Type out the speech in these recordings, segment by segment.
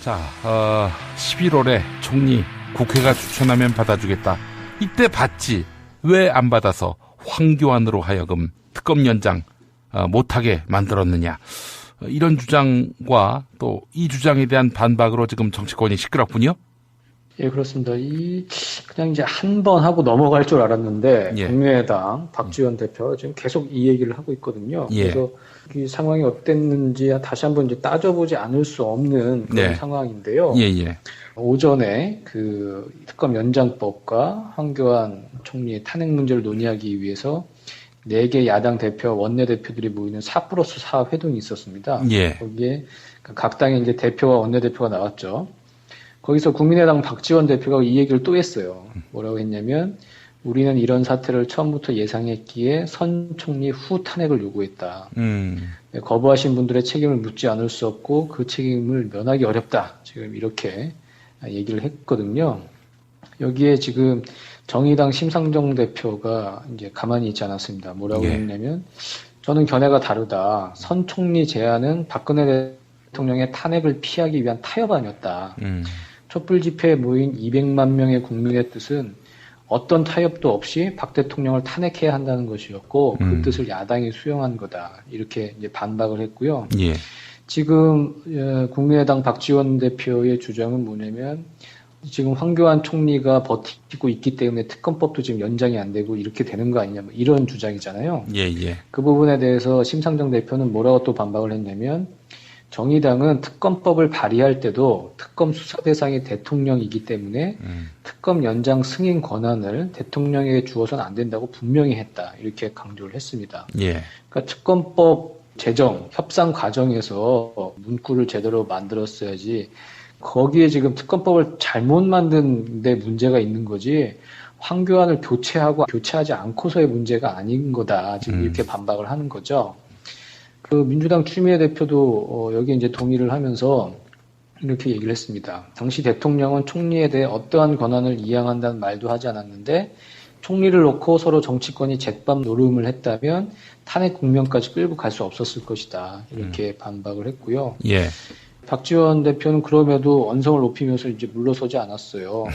자, 11월에 총리 국회가 추천하면 받아주겠다. 이때 받지. 왜 안 받아서 황교안으로 하여금 특검 연장 못하게 만들었느냐. 이런 주장과 또 이 주장에 대한 반박으로 지금 정치권이 시끄럽군요. 예, 그렇습니다. 그냥 이제 한 번 하고 넘어갈 줄 알았는데, 예. 국민의당 박지원 대표 지금 계속 이 얘기를 하고 있거든요. 예. 그래서 이 상황이 어땠는지 다시 한번 이제 따져보지 않을 수 없는 그런 네. 상황인데요. 예, 예. 오전에 그 특검 연장법과 황교안 총리의 탄핵 문제를 논의하기 위해서 4개 야당 대표, 원내대표들이 모이는 4+4 회동이 있었습니다. 예. 거기에 각 당의 이제 대표와 원내대표가 나왔죠. 거기서 국민의당 박지원 대표가 이 얘기를 또 했어요. 뭐라고 했냐면, 우리는 이런 사태를 처음부터 예상했기에 선 총리 후 탄핵을 요구했다. 거부하신 분들의 책임을 묻지 않을 수 없고 그 책임을 면하기 어렵다. 지금 이렇게 얘기를 했거든요. 여기에 지금 정의당 심상정 대표가 이제 가만히 있지 않았습니다. 뭐라고 했냐면, 저는 견해가 다르다. 선 총리 제안은 박근혜 대통령의 탄핵을 피하기 위한 타협 아니었다. 촛불 집회에 모인 200만 명의 국민의 뜻은 어떤 타협도 없이 박 대통령을 탄핵해야 한다는 것이었고 그 뜻을 야당이 수용한 거다. 이렇게 이제 반박을 했고요. 예. 지금 국민의당 박지원 대표의 주장은 뭐냐면, 지금 황교안 총리가 버티고 있기 때문에 특검법도 지금 연장이 안 되고 이렇게 되는 거 아니냐, 뭐 이런 주장이잖아요. 예, 예. 그 부분에 대해서 심상정 대표는 뭐라고 또 반박을 했냐면, 정의당은 특검법을 발의할 때도 특검 수사 대상이 대통령이기 때문에 특검 연장 승인 권한을 대통령에게 주어서는 안 된다고 분명히 했다. 이렇게 강조를 했습니다. 예. 그러니까 특검법 제정, 협상 과정에서 문구를 제대로 만들었어야지, 거기에 지금 특검법을 잘못 만든 데 문제가 있는 거지, 황교안을 교체하고 교체하지 않고서의 문제가 아닌 거다. 지금 이렇게 반박을 하는 거죠. 그 민주당 추미애 대표도 여기 이제 동의를 하면서 이렇게 얘기를 했습니다. 당시 대통령은 총리에 대해 어떠한 권한을 이양한다는 말도 하지 않았는데, 총리를 놓고 서로 정치권이 잿밥 노름을 했다면 탄핵 국면까지 끌고 갈 수 없었을 것이다. 이렇게 반박을 했고요. 예. 박지원 대표는 그럼에도 언성을 높이면서 이제 물러서지 않았어요.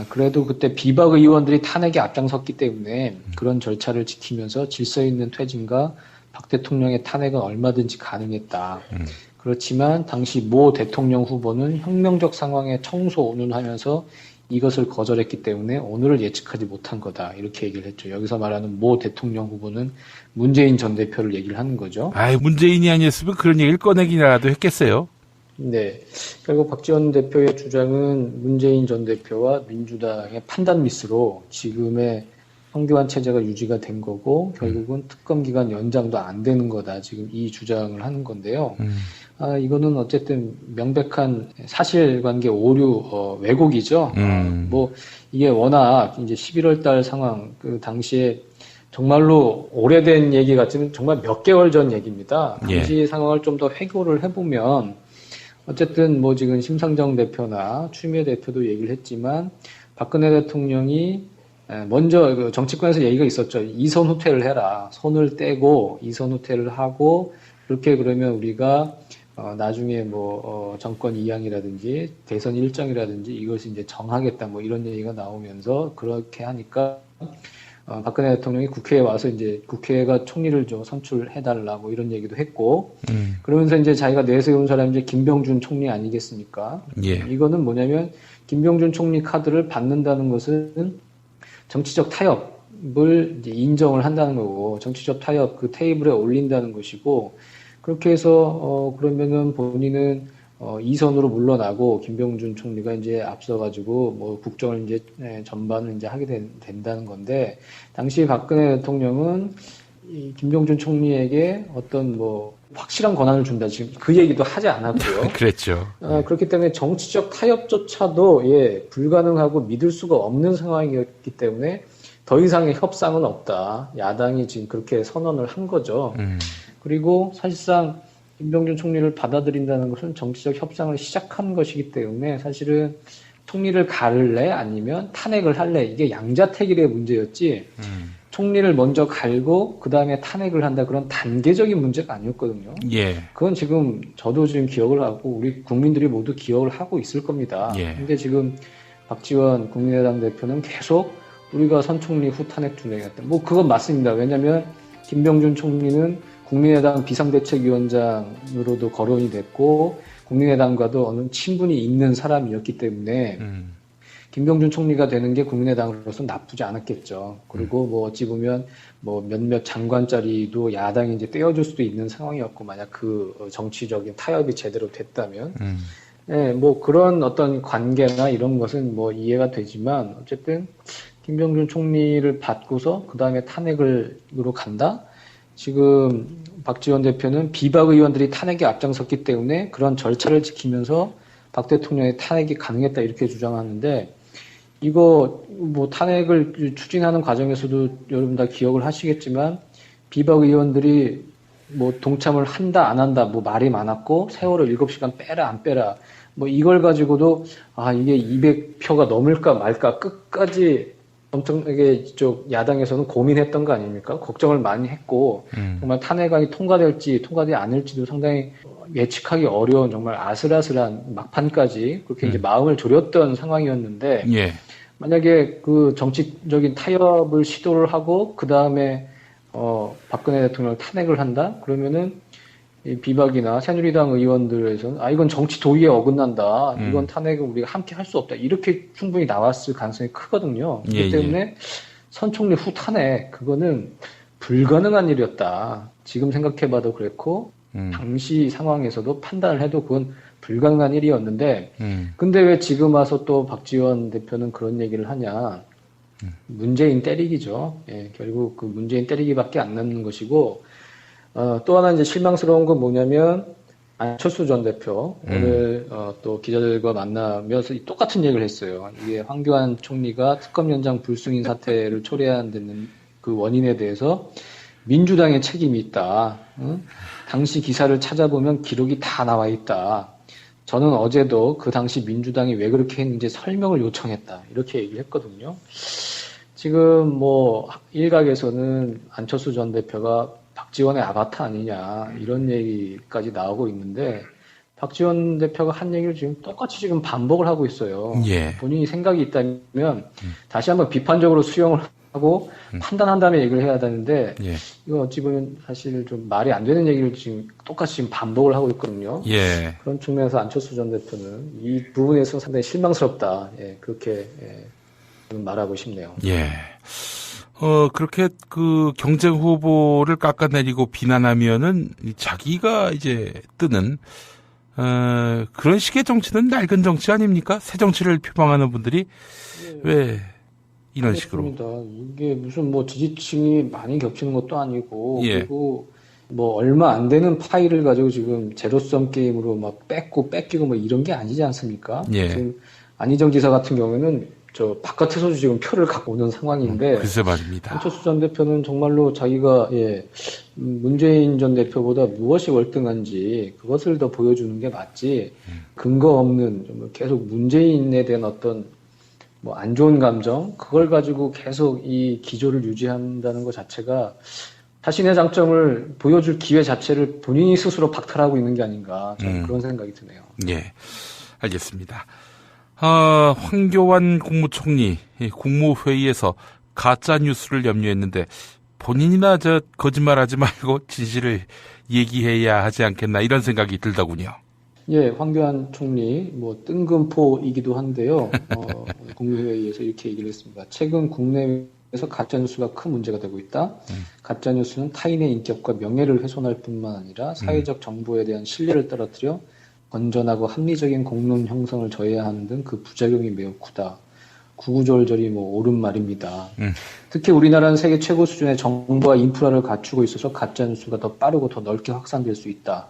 그래도 그때 비박 의원들이 탄핵에 앞장섰기 때문에 그런 절차를 지키면서 질서 있는 퇴진과 박 대통령의 탄핵은 얼마든지 가능했다. 그렇지만 당시 모 대통령 후보는 혁명적 상황에 청소운운하면서 이것을 거절했기 때문에 오늘을 예측하지 못한 거다. 이렇게 얘기를 했죠. 여기서 말하는 모 대통령 후보는 문재인 전 대표를 얘기를 하는 거죠. 문재인이 아니었으면 그런 얘기를 꺼내기라도 했겠어요. 네. 결국 박지원 대표의 주장은 문재인 전 대표와 민주당의 판단 미스로 지금의 황교안 체제가 유지가 된 거고, 결국은 특검 기간 연장도 안 되는 거다. 지금 이 주장을 하는 건데요. 이거는 어쨌든 명백한 사실관계 오류, 왜곡이죠. 이게 워낙 이제 11월 달 상황, 그 당시에 정말로 오래된 얘기 같지만 정말 몇 개월 전 얘기입니다. 당시 상황을 좀 더 회고를 해보면, 어쨌든 뭐 지금 심상정 대표나 추미애 대표도 얘기를 했지만, 박근혜 대통령이 먼저 정치권에서 얘기가 있었죠. 이선 후퇴를 해라. 손을 떼고 이선 후퇴를 하고, 그렇게 그러면 우리가 나중에 정권 이양이라든지 대선 일정이라든지 이것을 이제 정하겠다, 뭐 이런 얘기가 나오면서, 그렇게 하니까 박근혜 대통령이 국회에 와서 이제 국회가 총리를 좀 선출해달라, 뭐 이런 얘기도 했고, 그러면서 이제 자기가 내세운 사람이 이제 김병준 총리 아니겠습니까? 예. 이거는 뭐냐면, 김병준 총리 카드를 받는다는 것은 정치적 타협을 이제 인정을 한다는 거고, 정치적 타협 그 테이블에 올린다는 것이고, 그렇게 해서 그러면은 본인은 이선으로 물러나고 김병준 총리가 이제 앞서가지고 뭐 국정을 이제 전반을 이제 하게 된다는 건데, 당시 박근혜 대통령은 이 김병준 총리에게 어떤 뭐 확실한 권한을 준다, 지금 그 얘기도 하지 않았고요. 그랬죠. 그렇기 때문에 정치적 타협조차도 불가능하고 믿을 수가 없는 상황이었기 때문에 더 이상의 협상은 없다. 야당이 지금 그렇게 선언을 한 거죠. 그리고 사실상 김병준 총리를 받아들인다는 것은 정치적 협상을 시작한 것이기 때문에, 사실은 총리를 가를래 아니면 탄핵을 할래, 이게 양자택일의 문제였지 총리를 먼저 갈고 그 다음에 탄핵을 한다 그런 단계적인 문제가 아니었거든요. 예. 그건 지금 저도 지금 기억을 하고 우리 국민들이 모두 기억을 하고 있을 겁니다. 예. 근데 지금 박지원 국민의당 대표는 계속 우리가 선 총리 후 탄핵 준행했다. 뭐 그건 맞습니다. 왜냐하면 김병준 총리는 국민의당 비상대책위원장으로도 거론이 됐고 국민의당과도 어느 친분이 있는 사람이었기 때문에 김병준 총리가 되는 게 국민의당으로서 나쁘지 않았겠죠. 그리고 뭐 어찌 보면 뭐 몇몇 장관 자리도 야당이 이제 떼어줄 수도 있는 상황이었고 만약 그 정치적인 타협이 제대로 됐다면, 예, 뭐 그런 어떤 관계나 이런 것은 뭐 이해가 되지만 어쨌든 김병준 총리를 받고서 그 다음에 탄핵으로 간다. 지금 박지원 대표는 비박 의원들이 탄핵에 앞장섰기 때문에 그런 절차를 지키면서 박 대통령의 탄핵이 가능했다 이렇게 주장하는데. 이거 뭐 탄핵을 추진하는 과정에서도 여러분 다 기억을 하시겠지만 비박 의원들이 뭐 동참을 한다 안 한다 뭐 말이 많았고 세월을 7시간 빼라 안 빼라 뭐 이걸 가지고도 아 이게 200표가 넘을까 말까 끝까지 엄청나게 이쪽 야당에서는 고민했던 거 아닙니까? 걱정을 많이 했고 정말 탄핵안이 통과될지 통과되지 않을지도 상당히 예측하기 어려운 정말 아슬아슬한 막판까지 그렇게 이제 마음을 졸였던 상황이었는데 예. 만약에 그 정치적인 타협을 시도를 하고 그 다음에 박근혜 대통령을 탄핵을 한다 그러면은 이 비박이나 새누리당 의원들에서는 아 이건 정치 도의에 어긋난다 이건 탄핵은 우리가 함께 할 수 없다 이렇게 충분히 나왔을 가능성이 크거든요. 그렇기 때문에 선 총리 후 탄핵 그거는 불가능한 일이었다. 지금 생각해봐도 그랬고 당시 상황에서도 판단을 해도 그건 불가능한 일이었는데 근데 왜 지금 와서 또 박지원 대표는 그런 얘기를 하냐. 문재인 때리기죠. 예, 결국 그 문재인 때리기밖에 안 남는 것이고 또 하나 이제 실망스러운 건 뭐냐면 안철수 전 대표 오늘 또 기자들과 만나면서 똑같은 얘기를 했어요. 이게 황교안 총리가 특검연장 불승인 사태를 초래한 데는 그 원인에 대해서 민주당의 책임이 있다. 응? 당시 기사를 찾아보면 기록이 다 나와 있다. 저는 어제도 그 당시 민주당이 왜 그렇게 했는지 설명을 요청했다. 이렇게 얘기를 했거든요. 지금 뭐 일각에서는 안철수 전 대표가 박지원의 아바타 아니냐 이런 얘기까지 나오고 있는데 박지원 대표가 한 얘기를 지금 똑같이 지금 반복을 하고 있어요. 예. 본인이 생각이 있다면 다시 한번 비판적으로 수용을 하고 판단한 다음에 얘기를 해야 되는데 예. 이거 어찌 보면 사실 좀 말이 안 되는 얘기를 지금 똑같이 지금 반복을 하고 있거든요. 예. 그런 측면에서 안철수 전 대표는 이 부분에서 상당히 실망스럽다. 예, 그렇게 말하고 싶네요. 예. 그렇게 그 경쟁 후보를 깎아내리고 비난하면은 자기가 이제 뜨는 그런 식의 정치는 낡은 정치 아닙니까? 새 정치를 표방하는 분들이 왜 이런 식으로? 그렇습니다. 이게 무슨 뭐 지지층이 많이 겹치는 것도 아니고 예. 그리고 뭐 얼마 안 되는 파일을 가지고 지금 제로섬 게임으로 막 뺏기고 뭐 이런 게 아니지 않습니까? 예. 지금 안희정 지사 같은 경우에는 저 바깥에서도 지금 표를 갖고 오는 상황인데 글쎄 말입니다. 안철수 전 대표는 정말로 자기가 문재인 전 대표보다 무엇이 월등한지 그것을 더 보여주는 게 맞지 근거 없는 정말 계속 문재인에 대한 어떤 뭐 안 좋은 감정 그걸 가지고 계속 이 기조를 유지한다는 것 자체가 자신의 장점을 보여줄 기회 자체를 본인이 스스로 박탈하고 있는 게 아닌가 저는 그런 생각이 드네요. 예, 알겠습니다. 황교안 국무총리 국무회의에서 가짜 뉴스를 염려했는데 본인이나 거짓말하지 말고 진실을 얘기해야 하지 않겠나 이런 생각이 들더군요. 예, 황교안 총리 뭐 뜬금포이기도 한데요. 국무회의에서 이렇게 얘기를 했습니다. 최근 국내에서 가짜 뉴스가 큰 문제가 되고 있다. 가짜 뉴스는 타인의 인격과 명예를 훼손할 뿐만 아니라 사회적 정보에 대한 신뢰를 떨어뜨려 건전하고 합리적인 공론 형성을 저해야 하는 등 그 부작용이 매우 크다. 구구절절이 뭐 옳은 말입니다. 특히 우리나라는 세계 최고 수준의 정보와 인프라를 갖추고 있어서 가짜뉴스가 더 빠르고 더 넓게 확산될 수 있다.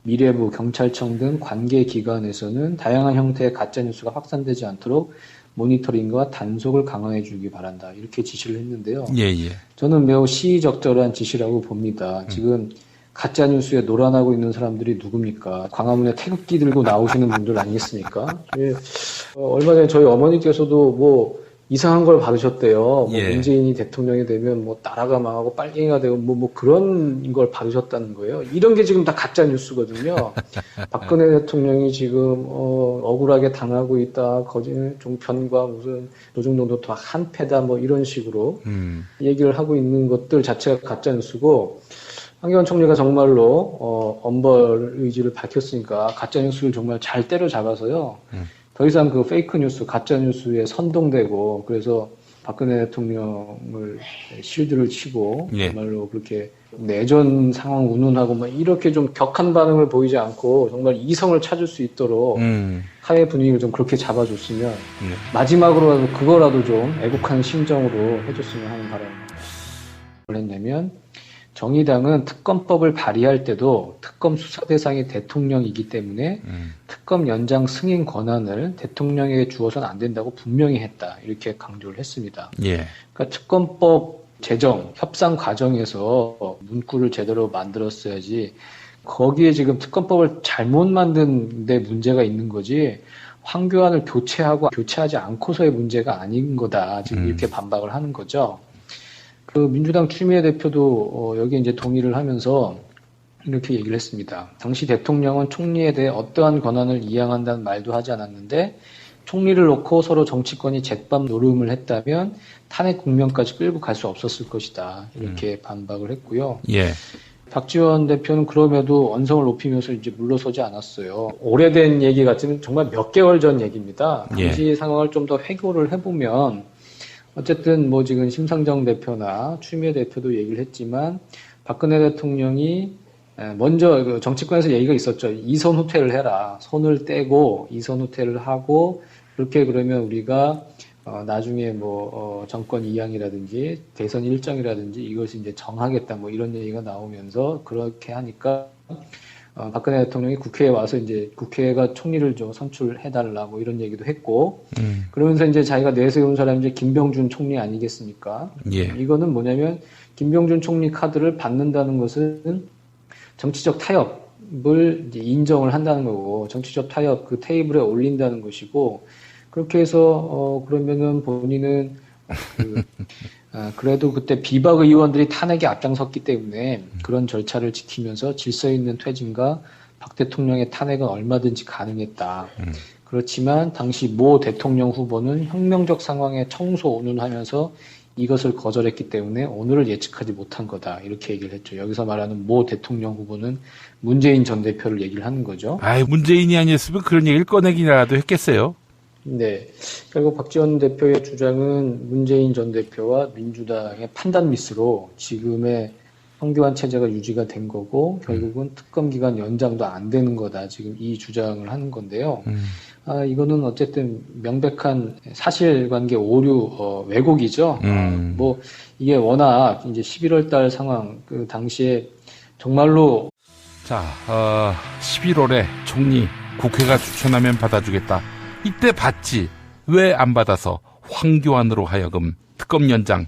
미래부, 경찰청 등 관계기관에서는 다양한 형태의 가짜뉴스가 확산되지 않도록 모니터링과 단속을 강화해 주기 바란다. 이렇게 지시를 했는데요. 예, 예. 저는 매우 시의적절한 지시라고 봅니다. 지금 가짜뉴스에 노란하고 있는 사람들이 누굽니까? 광화문에 태극기 들고 나오시는 분들 아니겠습니까? 얼마 전에 저희 어머니께서도 뭐 이상한 걸 받으셨대요. 뭐 예. 문재인이 대통령이 되면 뭐 나라가 망하고 빨갱이가 되고 뭐 그런 걸 받으셨다는 거예요. 이런 게 지금 다 가짜 뉴스거든요. 박근혜 대통령이 지금 억울하게 당하고 있다. 거짓 종편과 무슨 노중동도 다 한패다. 뭐 이런 식으로 얘기를 하고 있는 것들 자체가 가짜 뉴스고, 황교안 총리가 정말로 엄벌 의지를 밝혔으니까 가짜 뉴스를 정말 잘 때려잡아서요. 더 이상 그 페이크 뉴스, 가짜 뉴스에 선동되고, 그래서 박근혜 대통령을 실드를 치고 예. 정말로 그렇게 내전 상황 운운하고 막 이렇게 좀 격한 반응을 보이지 않고 정말 이성을 찾을 수 있도록 사회 분위기를 좀 그렇게 잡아줬으면 마지막으로라도 그거라도 좀 애국한 심정으로 해줬으면 하는 바람입니다. 뭘 했냐면, 정의당은 특검법을 발의할 때도 특검 수사 대상이 대통령이기 때문에 특검 연장 승인 권한을 대통령에게 주어서는 안 된다고 분명히 했다. 이렇게 강조를 했습니다. 예. 그러니까 특검법 제정, 협상 과정에서 문구를 제대로 만들었어야지, 거기에 지금 특검법을 잘못 만든 데 문제가 있는 거지, 황교안을 교체하고 교체하지 않고서의 문제가 아닌 거다. 지금 이렇게 반박을 하는 거죠. 그 민주당 추미애 대표도 여기 이제 동의를 하면서 이렇게 얘기를 했습니다. 당시 대통령은 총리에 대해 어떠한 권한을 이양한다는 말도 하지 않았는데, 총리를 놓고 서로 정치권이 젯밤 노름을 했다면 탄핵 국면까지 끌고 갈 수 없었을 것이다. 이렇게 반박을 했고요. 예. 박지원 대표는 그럼에도 언성을 높이면서 이제 물러서지 않았어요. 오래된 얘기 같으면 정말 몇 개월 전 얘기입니다. 당시 상황을 좀 더 회고를 해보면, 어쨌든 뭐 지금 심상정 대표나 추미애 대표도 얘기를 했지만, 박근혜 대통령이 먼저 그 정치권에서 얘기가 있었죠. 이선 후퇴를 해라. 손을 떼고 이선 후퇴를 하고, 그렇게 그러면 우리가 나중에 뭐 정권 이양이라든지 대선 일정이라든지 이것이 이제 정하겠다. 뭐 이런 얘기가 나오면서, 그렇게 하니까 박근혜 대통령이 국회에 와서 이제 국회가 총리를 좀 선출해달라고 이런 얘기도 했고, 그러면서 이제 자기가 내세운 사람이 이제 김병준 총리 아니겠습니까? 예. 이거는 뭐냐면, 김병준 총리 카드를 받는다는 것은 정치적 타협을 이제 인정을 한다는 거고, 정치적 타협 그 테이블에 올린다는 것이고, 그렇게 해서 그러면은 본인은 그래도 그때 비박 의원들이 탄핵에 앞장섰기 때문에 그런 절차를 지키면서 질서 있는 퇴진과 박 대통령의 탄핵은 얼마든지 가능했다. 그렇지만 당시 모 대통령 후보는 혁명적 상황에 청소 운운하면서 이것을 거절했기 때문에 오늘을 예측하지 못한 거다. 이렇게 얘기를 했죠. 여기서 말하는 모 대통령 후보는 문재인 전 대표를 얘기를 하는 거죠. 문재인이 아니었으면 그런 얘기를 꺼내기라도 했겠어요. 네. 결국 박지원 대표의 주장은 문재인 전 대표와 민주당의 판단 미스로 지금의 황교안 체제가 유지가 된 거고, 결국은 특검 기간 연장도 안 되는 거다. 지금 이 주장을 하는 건데요. 이거는 어쨌든 명백한 사실관계 오류, 왜곡이죠. 뭐 이게 워낙 이제 11월 달 상황, 그 당시에 정말로. 자, 11월에 총리 국회가 추천하면 받아주겠다. 이때 받지 왜 안 받아서 황교안으로 하여금 특검 연장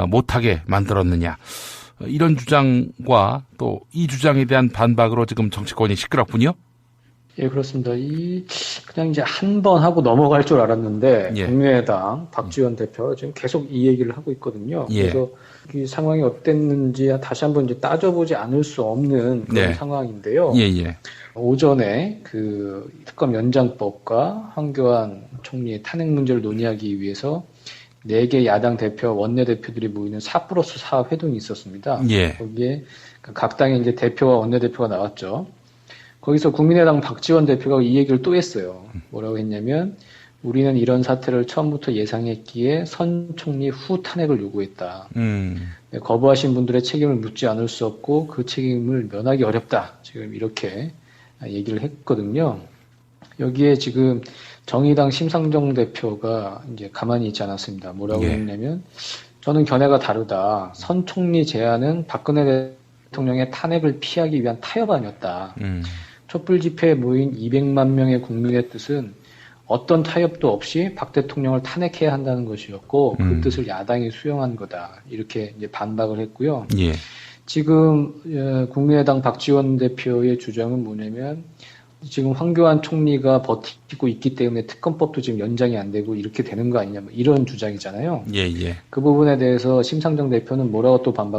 못하게 만들었느냐. 이런 주장과 또 이 주장에 대한 반박으로 지금 정치권이 시끄럽군요. 예, 그렇습니다. 그냥 이제 한 번 하고 넘어갈 줄 알았는데, 예. 국민의당 박지원 대표가 지금 계속 이 얘기를 하고 있거든요. 예. 그래서 이 상황이 어땠는지 다시 한번 이제 따져보지 않을 수 없는 그런 상황인데요. 예. 오전에 그 특검 연장법과 황교안 총리의 탄핵 문제를 논의하기 위해서 4개 야당 대표, 원내대표들이 모이는 4+4 회동이 있었습니다. 예. 거기에 각 당의 이제 대표와 원내대표가 나왔죠. 거기서 국민의당 박지원 대표가 이 얘기를 또 했어요. 뭐라고 했냐면, 우리는 이런 사태를 처음부터 예상했기에 선 총리 후 탄핵을 요구했다. 거부하신 분들의 책임을 묻지 않을 수 없고 그 책임을 면하기 어렵다. 지금 이렇게 얘기를 했거든요. 여기에 지금 정의당 심상정 대표가 이제 가만히 있지 않았습니다. 뭐라고 했냐면, 저는 견해가 다르다. 선 총리 제안은 박근혜 대통령의 탄핵을 피하기 위한 타협 아니었다. 촛불 집회에 모인 200만 명의 국민의 뜻은 어떤 타협도 없이 박 대통령을 탄핵해야 한다는 것이었고, 그 뜻을 야당이 수용한 거다. 이렇게 이제 반박을 했고요. 예. 지금 국민의당 박지원 대표의 주장은 뭐냐면, 지금 황교안 총리가 버티고 있기 때문에 특검법도 지금 연장이 안 되고 이렇게 되는 거 아니냐, 뭐 이런 주장이잖아요. 예, 예. 그 부분에 대해서 심상정 대표는 뭐라고 또 반박을